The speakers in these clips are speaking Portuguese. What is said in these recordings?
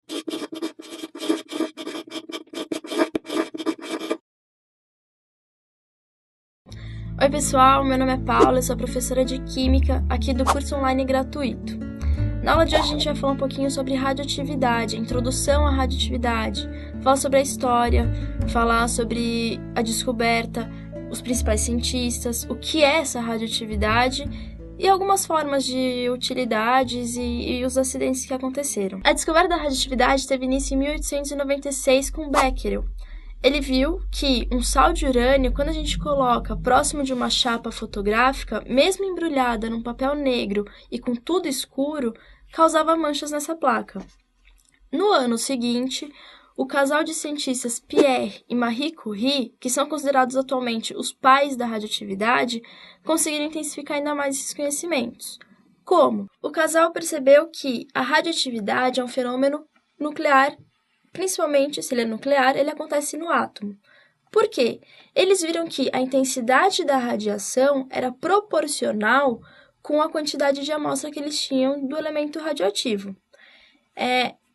Oi pessoal, meu nome é Paula, eu sou professora de Química aqui do curso online gratuito. Na aula de hoje a gente vai falar um pouquinho sobre radioatividade, a introdução à radioatividade, falar sobre a história, falar sobre a descoberta, os principais cientistas, o que é essa radioatividade e algumas formas de utilidades e os acidentes que aconteceram. A descoberta da radioatividade teve início em 1896 com Becquerel. Ele viu que um sal de urânio, quando a gente coloca próximo de uma chapa fotográfica, mesmo embrulhada num papel negro e com tudo escuro, causava manchas nessa placa. No ano seguinte, o casal de cientistas Pierre e Marie Curie, que são considerados atualmente os pais da radioatividade, conseguiram intensificar ainda mais esses conhecimentos. Como? O casal percebeu que a radioatividade é um fenômeno nuclear. Principalmente, se ele é nuclear, ele acontece no átomo. Por quê? Eles viram que a intensidade da radiação era proporcional com a quantidade de amostra que eles tinham do elemento radioativo.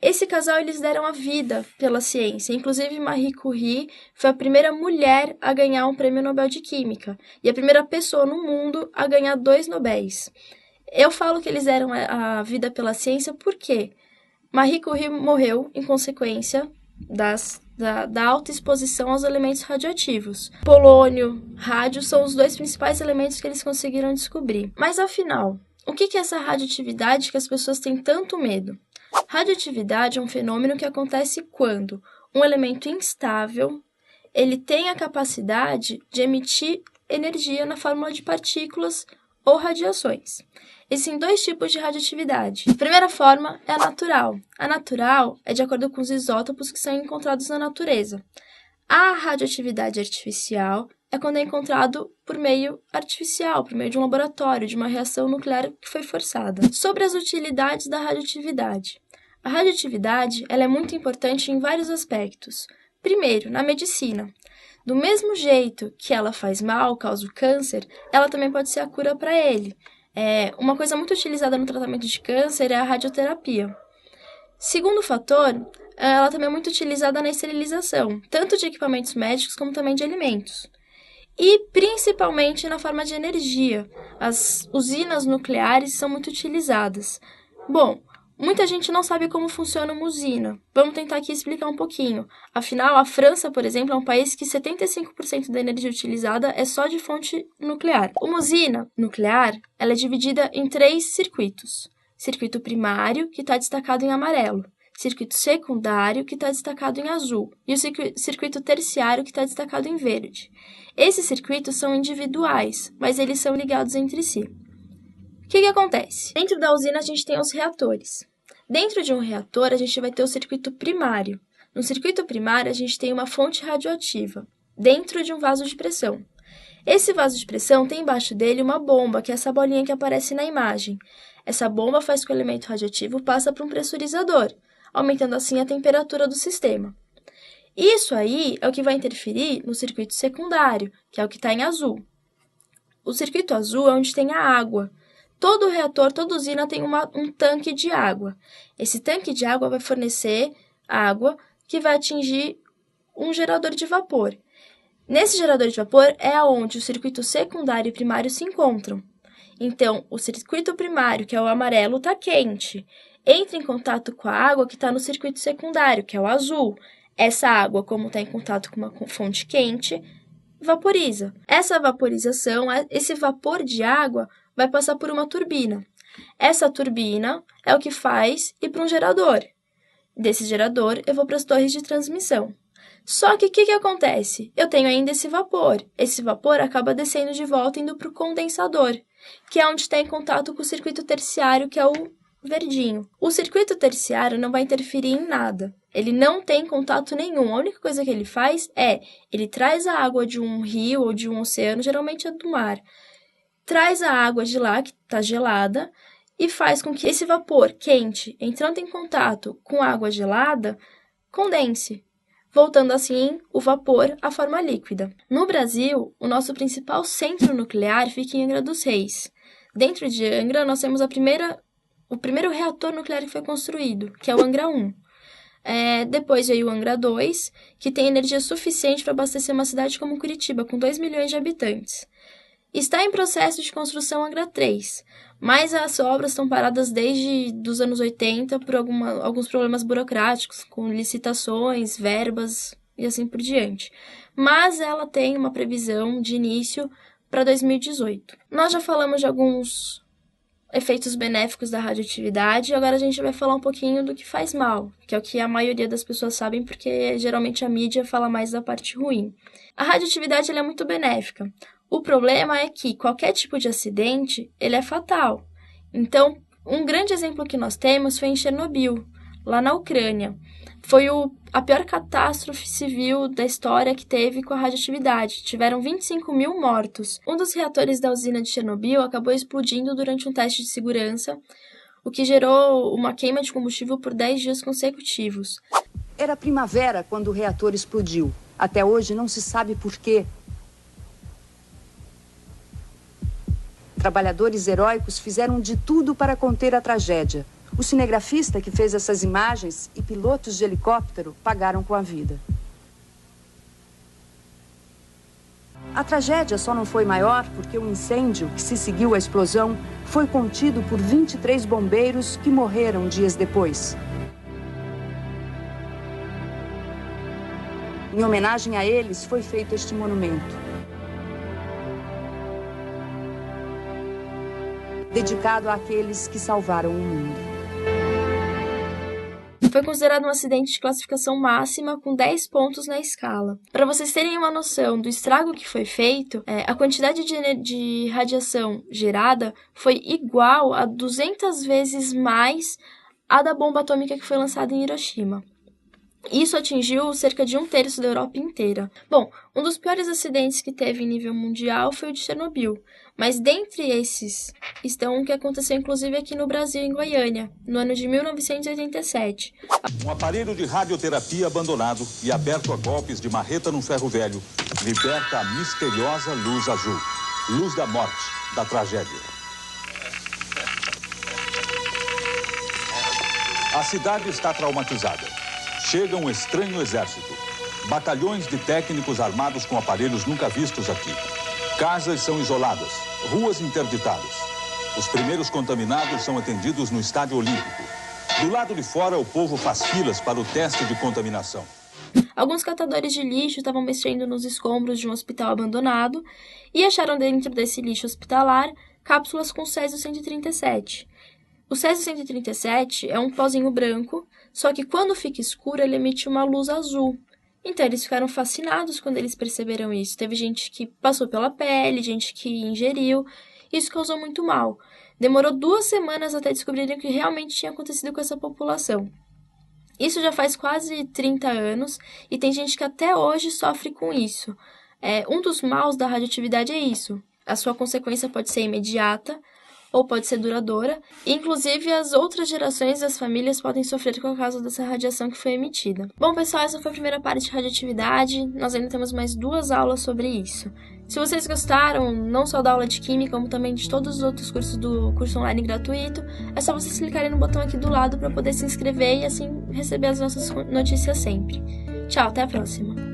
Esse casal, eles deram a vida pela ciência. Inclusive, Marie Curie foi a primeira mulher a ganhar um prêmio Nobel de Química e a primeira pessoa no mundo a ganhar 2 Nobéis. Eu falo que eles deram a vida pela ciência porque Marie Curie morreu em consequência da alta exposição aos elementos radioativos. Polônio, rádio são os 2 principais elementos que eles conseguiram descobrir. Mas afinal, o que é essa radioatividade que as pessoas têm tanto medo? Radioatividade é um fenômeno que acontece quando um elemento instável ele tem a capacidade de emitir energia na forma de partículas ou radiações. Existem 2 tipos de radioatividade. A primeira forma é a natural. A natural é de acordo com os isótopos que são encontrados na natureza. A radioatividade artificial é quando é encontrado por meio artificial, por meio de um laboratório, de uma reação nuclear que foi forçada. Sobre as utilidades da radioatividade. A radioatividade ela é muito importante em vários aspectos. Primeiro, na medicina. Do mesmo jeito que ela faz mal, causa o câncer, ela também pode ser a cura para ele. Uma coisa muito utilizada no tratamento de câncer é a radioterapia. Segundo fator, ela também é muito utilizada na esterilização, tanto de equipamentos médicos como também de alimentos. E principalmente na forma de energia. As usinas nucleares são muito utilizadas. Bom, muita gente não sabe como funciona uma usina. Vamos tentar aqui explicar um pouquinho. Afinal, a França, por exemplo, é um país que 75% da energia utilizada é só de fonte nuclear. Uma usina nuclear ela é dividida em 3 circuitos. Circuito primário, que está destacado em amarelo. Circuito secundário, que está destacado em azul. E o circuito terciário, que está destacado em verde. Esses circuitos são individuais, mas eles são ligados entre si. O que acontece? Dentro da usina, a gente tem os reatores. Dentro de um reator, a gente vai ter o circuito primário. No circuito primário, a gente tem uma fonte radioativa, dentro de um vaso de pressão. Esse vaso de pressão tem embaixo dele uma bomba, que é essa bolinha que aparece na imagem. Essa bomba faz com que o elemento radioativo passe para um pressurizador, aumentando assim a temperatura do sistema. Isso aí é o que vai interferir no circuito secundário, que é o que está em azul. O circuito azul é onde tem a água. Todo reator, toda usina tem um tanque de água. Esse tanque de água vai fornecer água que vai atingir um gerador de vapor. Nesse gerador de vapor é onde o circuito secundário e primário se encontram. Então, o circuito primário, que é o amarelo, está quente. Entra em contato com a água que está no circuito secundário, que é o azul. Essa água, como está em contato com uma fonte quente, vaporiza. Essa vaporização, esse vapor de água, vai passar por uma turbina. Essa turbina é o que faz ir para um gerador. Desse gerador, eu vou para as torres de transmissão. Só que o que acontece? Eu tenho ainda esse vapor. Esse vapor acaba descendo de volta indo para o condensador, que é onde está em contato com o circuito terciário, que é o verdinho. O circuito terciário não vai interferir em nada. Ele não tem contato nenhum. A única coisa que ele faz ele traz a água de um rio ou de um oceano, geralmente é do mar, traz a água de lá, que está gelada, e faz com que esse vapor quente, entrando em contato com a água gelada, condense, voltando assim o vapor à forma líquida. No Brasil, o nosso principal centro nuclear fica em Angra dos Reis. Dentro de Angra, nós temos o primeiro reator nuclear que foi construído, que é o Angra 1. Depois veio o Angra 2, que tem energia suficiente para abastecer uma cidade como Curitiba, com 2 milhões de habitantes. Está em processo de construção Angra 3, mas as obras estão paradas desde os anos 80 por alguns problemas burocráticos, com licitações, verbas e assim por diante. Mas ela tem uma previsão de início para 2018. Nós já falamos de alguns efeitos benéficos da radioatividade, e agora a gente vai falar um pouquinho do que faz mal, que é o que a maioria das pessoas sabem, porque geralmente a mídia fala mais da parte ruim. A radioatividade ela é muito benéfica. O problema é que qualquer tipo de acidente, ele é fatal. Então, um grande exemplo que nós temos foi em Chernobyl, lá na Ucrânia. Foi a pior catástrofe civil da história que teve com a radioatividade. Tiveram 25 mil mortos. Um dos reatores da usina de Chernobyl acabou explodindo durante um teste de segurança, o que gerou uma queima de combustível por 10 dias consecutivos. Era primavera quando o reator explodiu. Até hoje não se sabe por quê. Trabalhadores heróicos fizeram de tudo para conter a tragédia. O cinegrafista que fez essas imagens e pilotos de helicóptero pagaram com a vida. A tragédia só não foi maior porque o incêndio que se seguiu à explosão foi contido por 23 bombeiros que morreram dias depois. Em homenagem a eles foi feito este monumento, dedicado àqueles que salvaram o mundo. Foi considerado um acidente de classificação máxima com 10 pontos na escala. Para vocês terem uma noção do estrago que foi feito, a quantidade de radiação gerada foi igual a 200 vezes mais a da bomba atômica que foi lançada em Hiroshima. Isso atingiu cerca de 1/3 da Europa inteira. Bom, um dos piores acidentes que teve em nível mundial foi o de Chernobyl, mas dentre esses estão um que aconteceu inclusive aqui no Brasil, em Goiânia, no ano de 1987. Um aparelho de radioterapia abandonado e aberto a golpes de marreta num ferro velho liberta a misteriosa luz azul, luz da morte, da tragédia. A cidade está traumatizada. Chega um estranho exército. Batalhões de técnicos armados com aparelhos nunca vistos aqui. Casas são isoladas, ruas interditadas. Os primeiros contaminados são atendidos no Estádio Olímpico. Do lado de fora, o povo faz filas para o teste de contaminação. Alguns catadores de lixo estavam mexendo nos escombros de um hospital abandonado e acharam dentro desse lixo hospitalar cápsulas com Césio-137. O Césio-137 é um pozinho branco, só que quando fica escuro ele emite uma luz azul. Então eles ficaram fascinados quando eles perceberam isso. Teve gente que passou pela pele, gente que ingeriu. Isso causou muito mal. Demorou 2 semanas até descobrirem o que realmente tinha acontecido com essa população. Isso já faz quase 30 anos e tem gente que até hoje sofre com isso. Um dos maus da radioatividade é isso. A sua consequência pode ser imediata ou pode ser duradoura. Inclusive, as outras gerações das famílias podem sofrer por causa dessa radiação que foi emitida. Bom, pessoal, essa foi a primeira parte de radioatividade. Nós ainda temos mais 2 aulas sobre isso. Se vocês gostaram, não só da aula de Química, como também de todos os outros cursos do curso online gratuito, é só vocês clicarem no botão aqui do lado para poder se inscrever e assim receber as nossas notícias sempre. Tchau, até a próxima!